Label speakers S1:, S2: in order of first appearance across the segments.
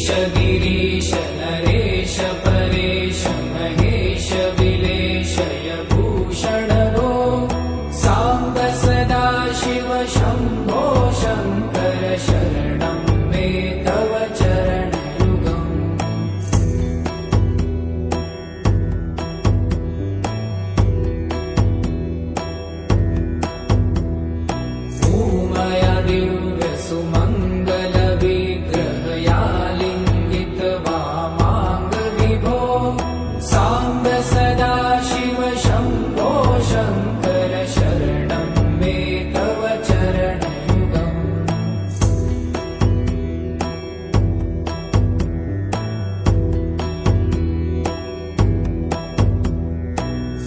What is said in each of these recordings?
S1: गिरीश नरेश परेश महेश विलेशय भूषण भो साम्ब सदा शिव शम्भो शङ्कर शरणं मे तव चरणयुगम् उमया दिव्य सुमङ्गल विग्रहया लिङ्गित वामाङ्ग विभो साम्ब सदा शिव शम्भो शङ्कर शरणं मे तव चरणयुगम्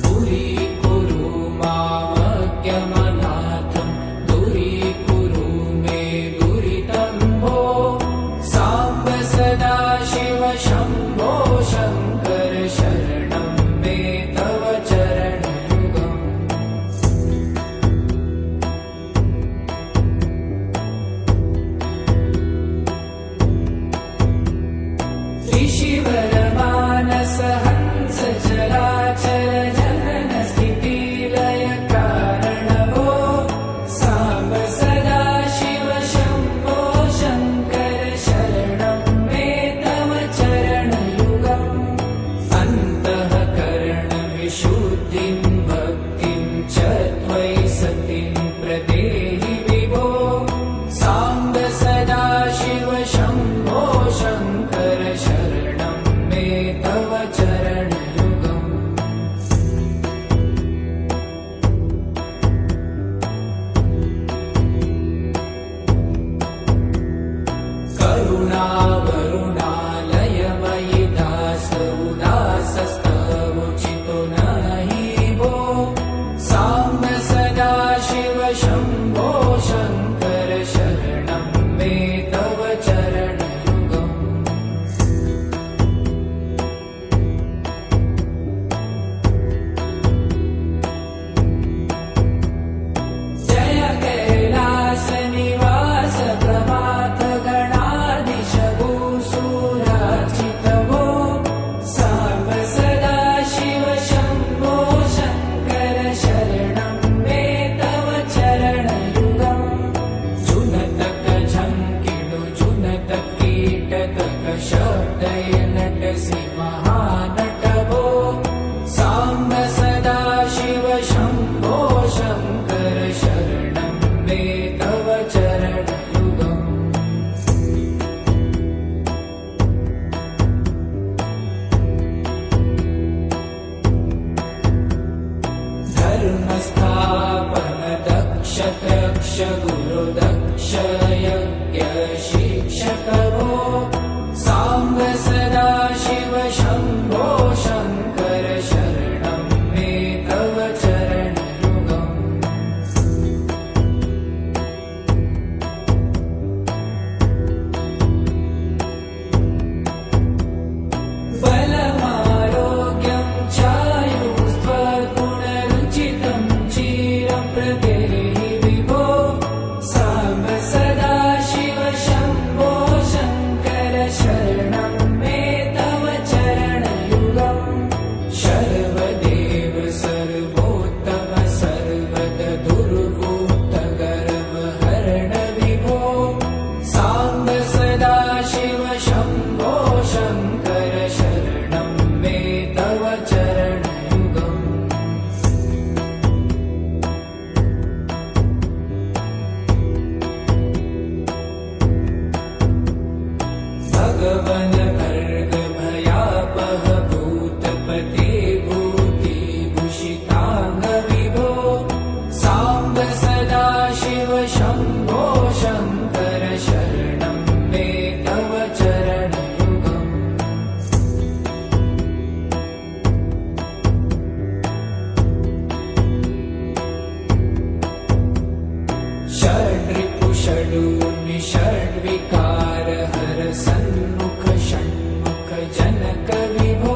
S1: दूरीकुरु मामज्ञमनाथं दूरीकुरु मे दुरितं भो साम्ब सदा शिव शम्भो शङ्कर शरणं मे तव चरणयुगम् ऋषिवर मानस हंस चराचर जनन स्थिति लय कारण भो साम्ब सदा शिव शम्भो शङ्कर शरणं मे तव चरणयुगम् अन्तःकरण विशुद्धिं भक्तिं च त्वयि सतिं प्रदेहि विभो साम्ब सदा शिव शम्भो शङ्कर शरणं मे तव चरणयुगम् करुणावरुणालयमयि दासौदासस्तवोचितो नहि भो साम्ब सदा शिव शम्भो शङ्कर शरणं मे तव चरणयुगम् जय कैलास निवास प्रभात गणाधीश भूसुरार्चित भो साम्ब सदा शिव शम्भो शङ्कर शरणं मे तव चरणयुगम् जुनतक झङ्किडु जुनत कीटक शब्दय नटसि महानट भो साम्ब सदा शिव शम्भो शङ्कर शरणं मे तव चरणयुगम् धर्मस्थापन दक्ष त्रक्ष गुरु दक्ष यज्ञ शिक्षक भो साम्ब सदा शिव शम्भो शङ्कर शरणं मे तव चरणयुगम् बलमारोग्यं चायुस्त्वगुणरुचितं चिरं प्रदेहि विभो साम्ब सदा शिव शम्भो शङ्कर शरणं मे तव चरणयुगम् शर्वदेव सर्वोत्तम सर्वद दुर्वूत गर्वहरण विभो साम्ब सदा शिव शम्भो शङ्कर शरणं मे तव चरणयुगम् भगवन भर्ग भयापह भूतपते भूतिभूषिताङ्ग विभो साम्ब सदा शिव शम्भो शङ्कर शरणं मे तव चरणयुगम् षड्रिपु षडूर्मि षड्विकार हर सन्मुख षण्मुख जनक विभो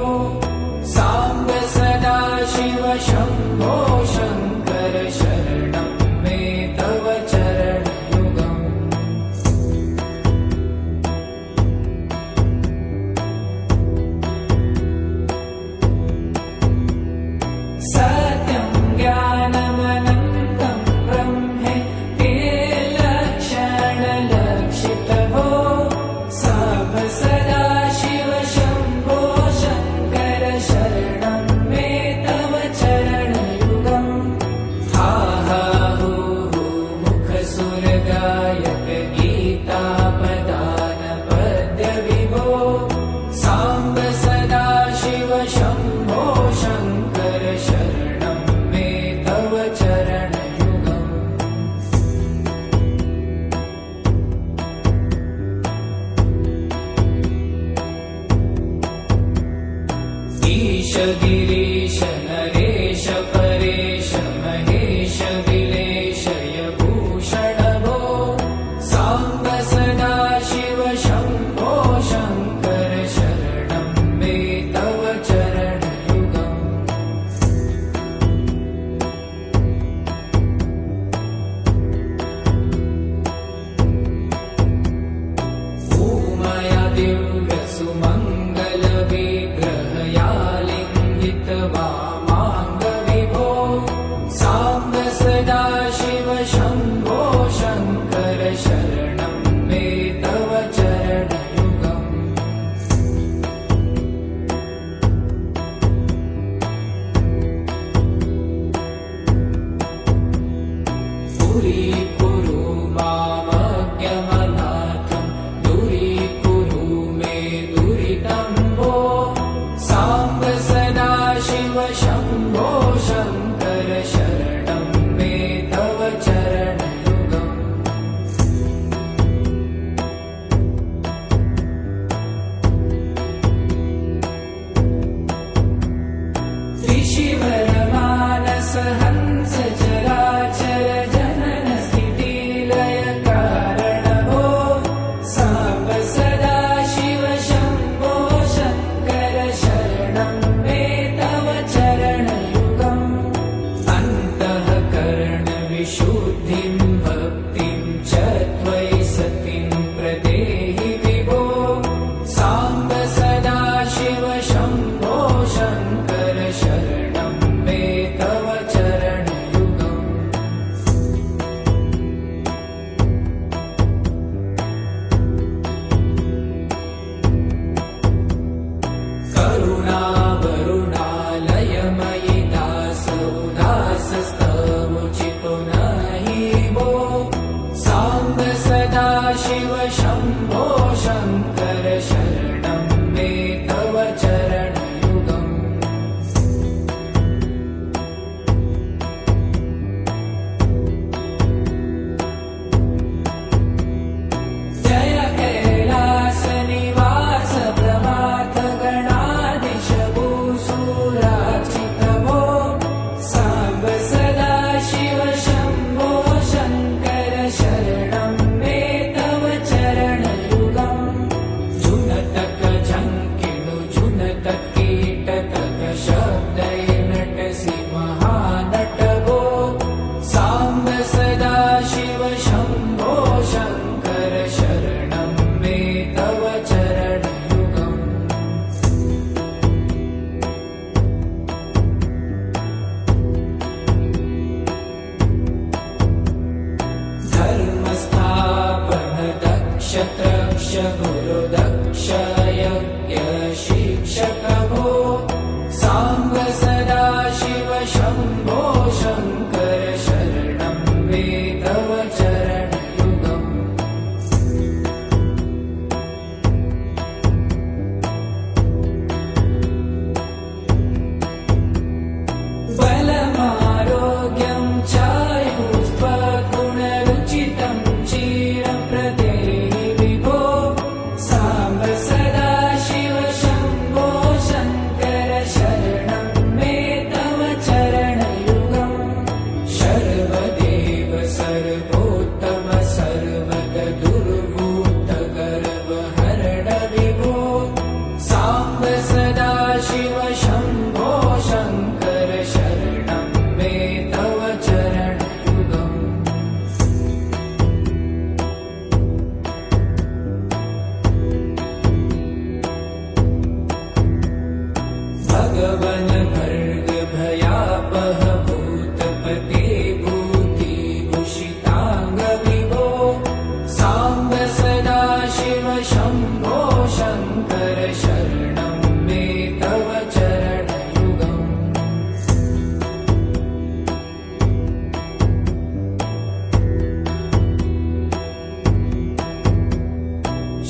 S1: साम्ब सदा शिव शम्भो शङ्कर शरणं मे तव चरणयुगम् सत्यं ज्ञानमनन्तं ब्रह्मे ते लक्षणलक्षितभो साम्ब सदा शिव शम्भो शङ्कर शरणं मे तव चरणयुगम् हा हा हू हू मुखसुरगायक गीतापदान पद्य विभो साम्ब सदा शिव शम्भो शङ्कर शरणं मे तव चरणयुगम् ईश गिरीश नरेश परेश महेश विलेशय भूषण भो साम्ब सदा शिव शम्भो शङ्कर शरणं मे तव चरणयुगम् भूमया दिव्य सुमङ्गल विग्रहया लिङ्गित वामाङ्ग विभो साम्ब सदा शिव शम्भो शङ्कर शरणं मे तव चरणयुगम् दूरीकुरु मामज्ञमनाथं दूरीकुरु मे दुरितं भो साम्ब सदा शिव शम्भो शङ्कर शरणं मे तव चरणयुगम् त्रिशिवरमानस हंस चराचर जनन स्थितिलय कारण भो साम्ब सदा शिव शम्भो शङ्कर शरणं मे तव चरणयुगम् अन्तःकरण विशुद्धिं भक्तिं च त्वयि सतिं प्रदेहि विभो साम्ब सदा शिव शम्भो शङ्कर शरणं मे तव चरणयुगम् करुणावरुणालयमयि दासोदासस्तवोचितो नहि भो साम्ब सदा शिव शम्भो शङ्कर शरणं मे तव चरणयुगम् जय कैलासनिवास प्रमाथ गणाधीश भूसुरार्चित भो साम्ब सदा शिव शम्भो शङ्कर शरणं मे तव चरणयुगम् जुनतक झङ्किणु जुनतक कीटतक शब्दै नटसि महानट भो साम्ब सदा शिव शम्भो शङ्कर शरणं मे तव चरणयुगम् धर्मस्थापन दक्ष त्रक्ष गुरुदक्ष यज्ञ शिक्षक भो साम्ब सदा शिव शम्भो शङ्कर शरणं मे तव चरणयुगम् बलमारोग्यं चायुस्त्वगुणरुचितं चिरप्रदेहि विभो साम्ब सदा शिव शम्भो शङ्कर शरणं मे तव चरणयुगम् भूतापः भूतपते भूतिभूषिताङ्ग विभो साम्ब सदा शिव शम्भो शङ्कर शरणं मे तव चरणयुगम्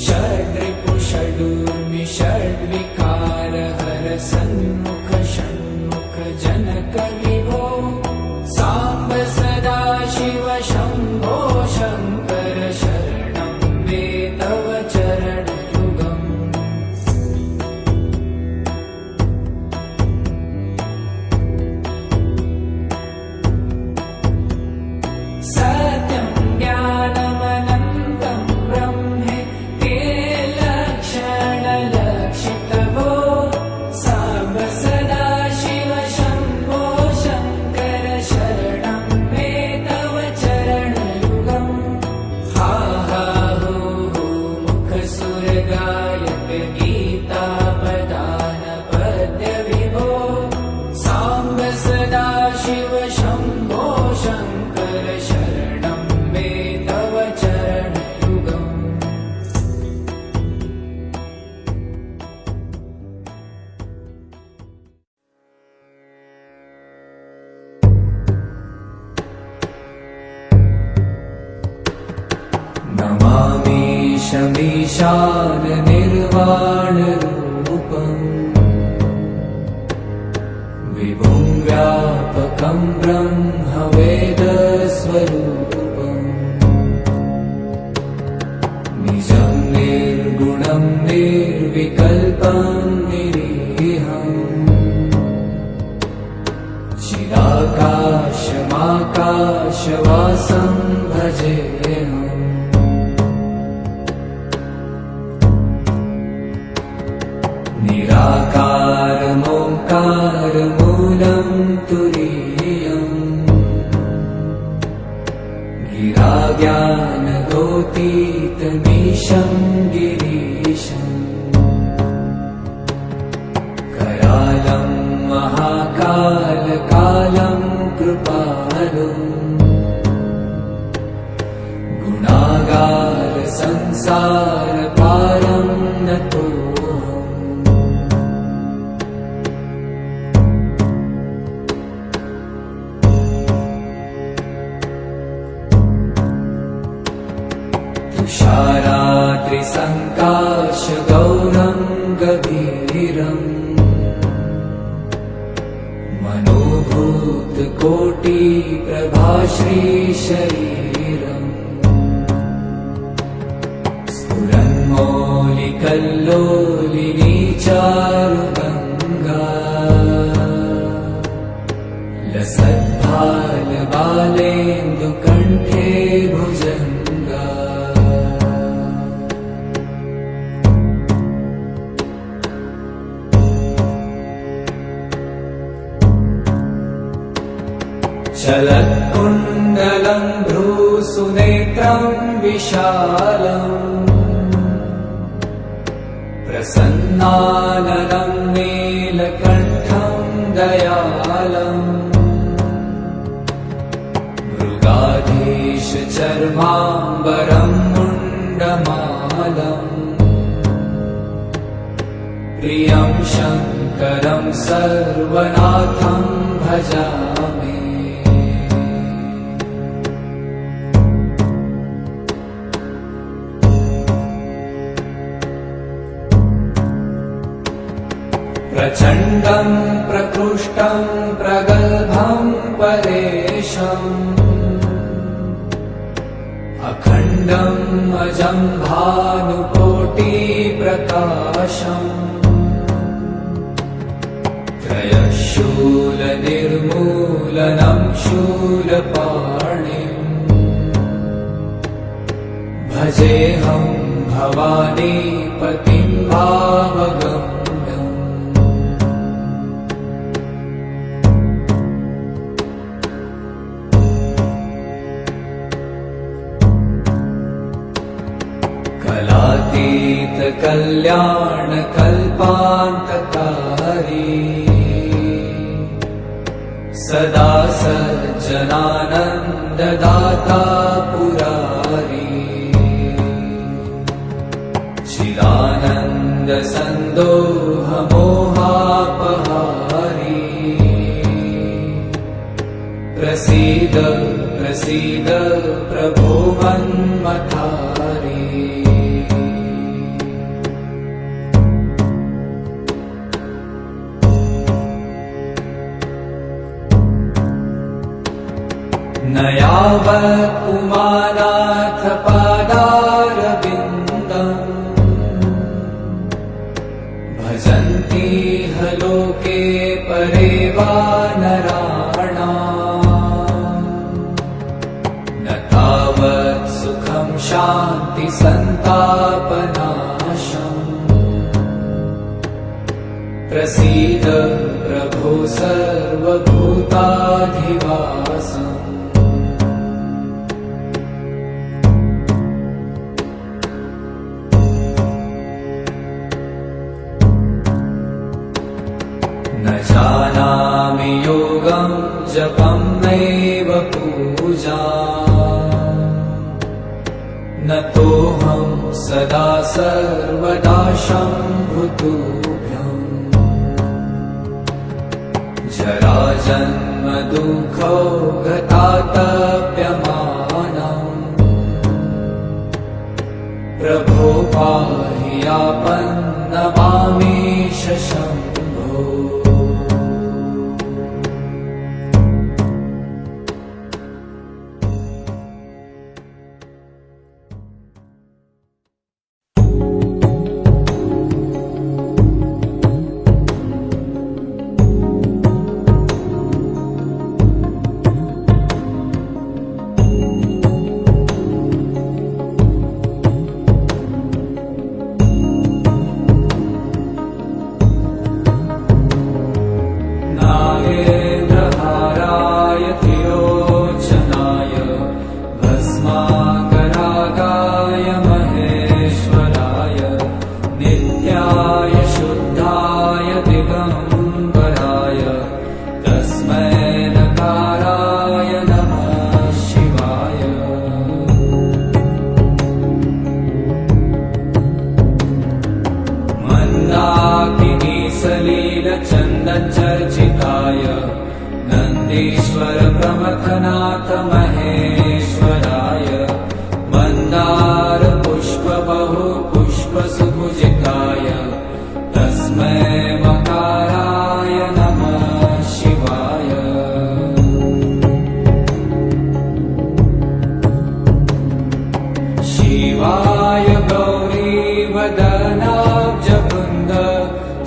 S1: षड्रिपु षडूर्मि षड्विकार हर सन्मुख षण्मुख जनक विभो साम्ब सदा शिव शम्भो शङ्कर शरणं मे तव चरणयुगम् सत्यं ज्ञानमनन्तं ब्रह्मे ते लक्षणलक्षितभो साम्ब सदा शिव शम्भो शङ्कर शरणं मे तव चरणयुगम् हा हा हो हो मुखसुरगायक गीतापदान पद्य विभो साम्ब सदा शिव शम्भो शङ्कर शरणं मे तव चरणयुगम् नमामि शमीशान निर्वाणरूपम् विभुं व्यापकं ब्रह्मवेदस्वरूपम् निजं निर्गुणं निर्विकल्पं निरीहम् चिदाकाशमाकाशवासं भजेऽहम् निराकारमोङ्कारमूलं तुरीयम् गिराज्ञानगोतीतमीशं गिरीशम् करालं महाकालकालं कृपालुम् गुणागार संसारपारं नतोऽहम् तुषारात्रिसङ्काशगौरं गभीरम् मनोभूतकोटिप्रभाश्रीशरीरम् स्फुरन्मौलिकल्लोलिनी चारुगङ्गा लसद्भालबालेन्दुकण्ठे भुजङ्गा चलत्कुण्डलं भ्रूसुनेत्रं विशालम् प्रसन्नाननं नीलकण्ठं दयालम् मृगाधीशचर्माम्बरं मुण्डमालम् प्रियं शङ्करं सर्वनाथं भजामि प्रचण्डं प्रकृष्टं प्रगल्भं परेशम् अखण्डम् अजं भानुकोटिप्रकाशम् त्रयशूलनिर्मूलनं शूलपाणिम् भजेऽहं भवानीपतिं भावगम् कल्याणकल्पान्तकारी सदा सज्जनानन्ददाता पुरारी चिदानन्दसन्दोहमोहापहारी प्रसीद प्रसीद प्रभो मन्मथारी न यावत् पुमानाथ पादारविन्दम् भजन्ति ह लोके परे वा नराणाम् न तावत् सुखं शान्ति सन्तापनाशम् प्रसीद प्रभो सर्वभूताधिवासम् न जानामि योगं जपं नैव पूजा न तोऽहं सदा सर्वदा शम्भुतुभ्यम् जराजन्म दुःखौ गतातप्यमानम् प्रभो पाहि आपन्नमामीश शम्भो नागेन्द्रहाराय त्रिलोचनाय भस्माकरागाय महेश्वराय नित्याय शुद्धाय दिगम्बराय तस्मै नकाराय नमः शिवाय मन्दाकिनी सलीलचन्दचर्चिताय नन्दीश्वर प्रमथनाथ महेश्वराय मन्दार पुष्प बहु पुष्प सुभुजिताय तस्मै मकाराय नमः शिवाय शिवाय गौरीवदनाब्जवृन्द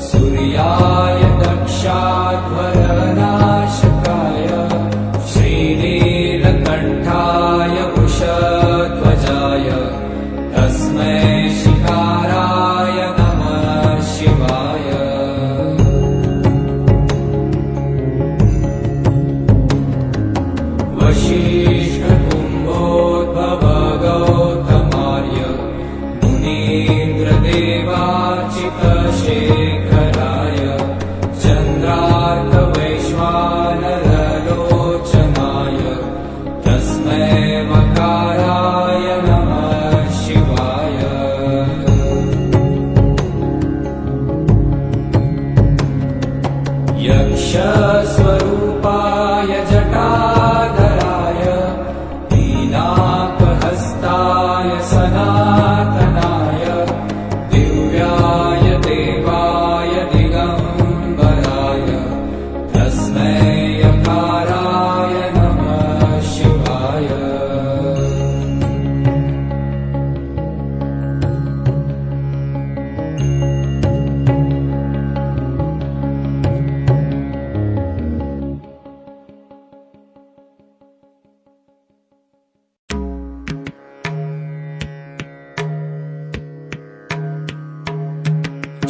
S1: सूर्याय दक्षाध्वरनाशकाय श्रीनीलकण्ठाय वृषध्वजाय तस्मै शिकाराय नमः शिवाय वसिष्ठकुम्भोद्भव गौतमार्य मुनीन्द्रदेवार्चितशेखराय चन्द्रार्कवैश्वानरलोचनाय तस्मै मकाराय नमः शिवाय यक्षस्वरूपाय जटाधराय दीनाकहस्ताय सनातनाय दिव्याय देवाय दिगम्बराय तस्मै यकाराय नमः शिवाय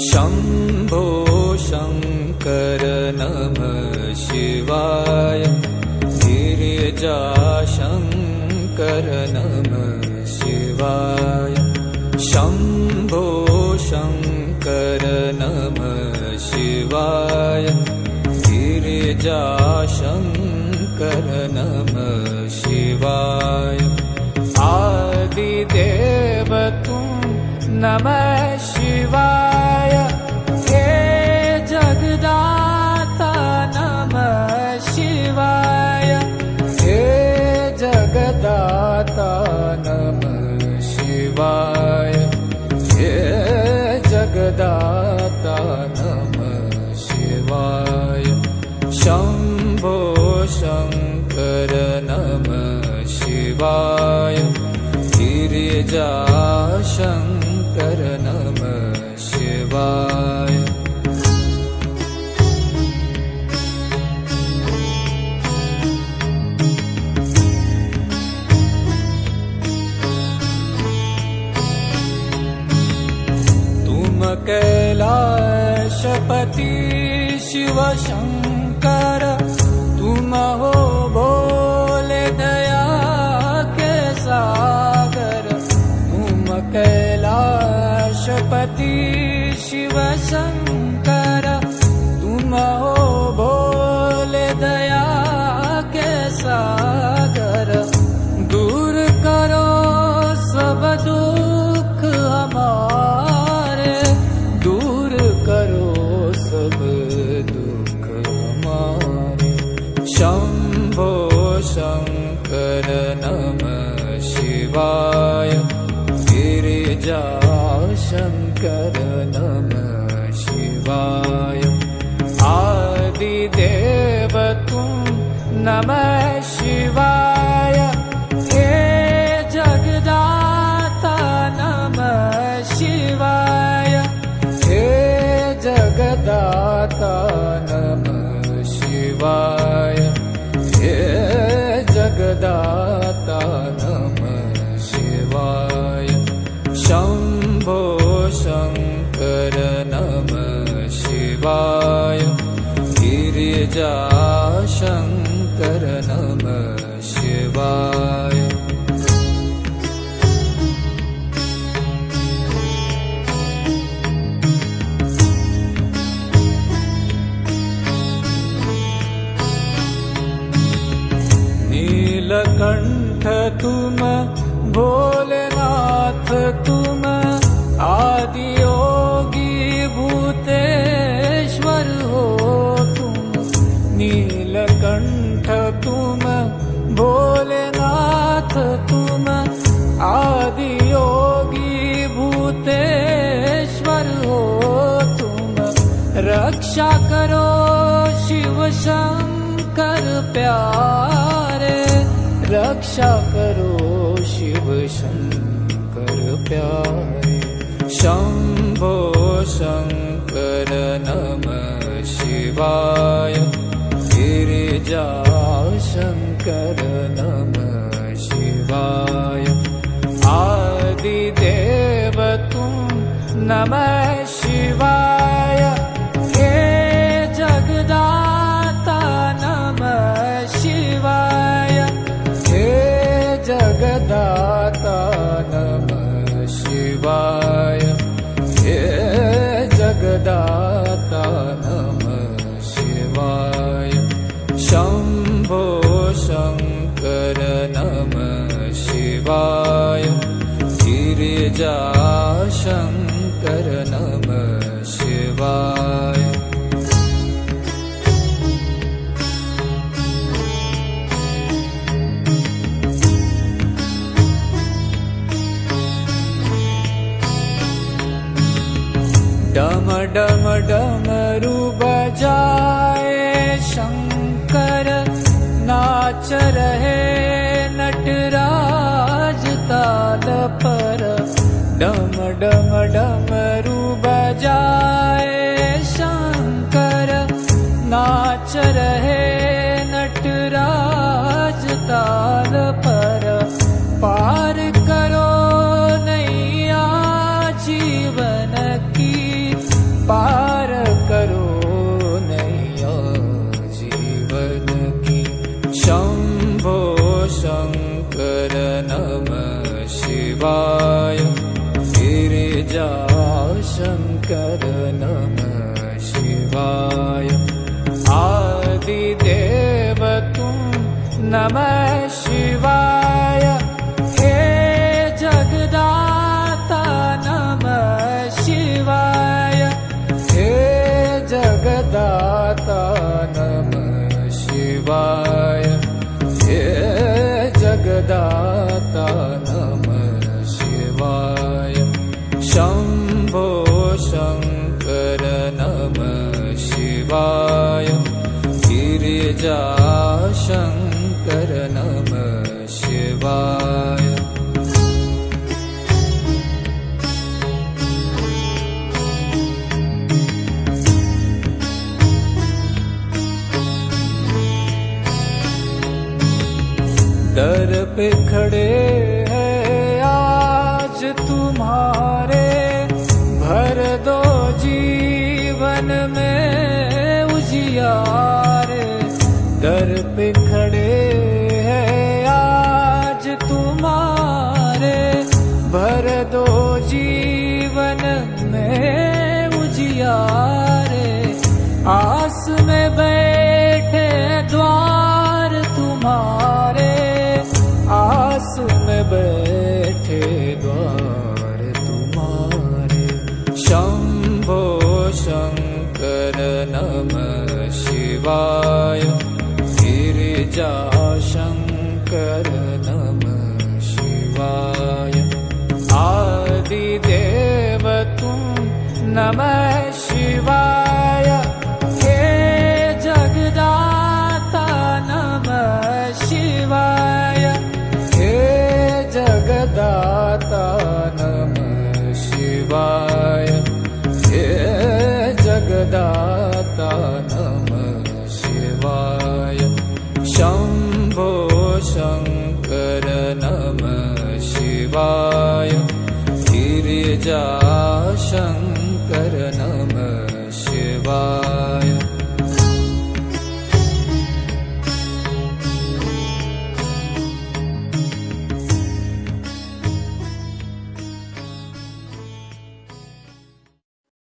S1: शम्भो शङ्कर नमः शिवाय गिरिजाशङ्कर नमः शिवाय शम्भो शङ्कर नमः शिवाय गिरिजाशङ्कर शङ्कर नमः शिवाय आदिदेव तुम नमः शिवाय हे जगदाता नमः शिवाय हे जगदाता नमः शिवाय हे जगदाता नमः शिवाय शम्भो शङ्कर नमः शिवाय गिरिजा शङ्कर नमः शिवाय तुम कैलाशपति शिव शङ्कर तुम हो भोले दया के सागर तुम कैलाशपति शिव शङ्कर तुम हो भोले दया के सागर दूर करो सब दुख हमारे दूर करो सब दुख हमारे शम्भो शङ्कर नमः शिवाय गिरिजा शङ्कर नमः शिवाय आदिदेव तुम नमः शिवाय हे जगदाता नमः शिवाय हे जगदाता नमः शिवाय हे जगदाता नमः शिवाय शम्भो शङ्कर नमः शिवाय गिरिजा शङ्कर नमः शिवाय नीलकंठ तुम भोलेनाथ तुम आदि योगी भूतेश्वर हो तुम नीलकंठ तुम भोलेनाथ तुम आदि योगी भूतेश्वर हो तुम रक्षा करो शिव शंकर प्यारे रक्षा करो शिव शंकर प्यारे शंभो शंकर नमः शिवाय गिरिजा शंकर नमः शिवाय आदिदेव तुम नमः शिवाय हे जगदाता नमः शिवाय हे जगदाता नमः शिवाय हे जगदाता नमः शिवाय शम्भो शङ्कर नमः शिवाय गिरिजा शङ्कर नमः शिवाय डम डम डमरू बजाए शंकर नाच रहे नटराज ताल पर डम डम डमरू बजाए शंकर नाच रहे नटराज ताल पर पार करो नैया जीवन की पार करो नैया जीवन की शंभो शंकर नमः शिवाय गिरिजा शंकर नमः शिवाय आदिदेव तुम नमः शिवाय। हे जगदाता नमः शिवाय। हे जगदाता नमः शिवाय। हे जगदाता नमः शिवाय। शंभो शंकर नमः शिवाय। गिरिजा शंकर नमः शिवाय। दर पे खड़े हैं आज तुम्हारे, भर दो जीवन में उजियारे। दर पे खड़े हैं आज तुम्हारे, भर दो जीवन में उजियारे। आस में बैठे द्वार तुम्हारे, आस में बैठे द्वार तुम्हारे। शंभो शंकर नमः शिवाय। गिरिजा शंकर नमः शिवाय। आदिदेव तुम नमः शिवाय। हे जगदाता नमः शिवाय। हे जगदाता नमः शिवाय। हे जगदाता नमः शिवाय। शंभो शंकर नमः शिवाय। गिरिजा शंकर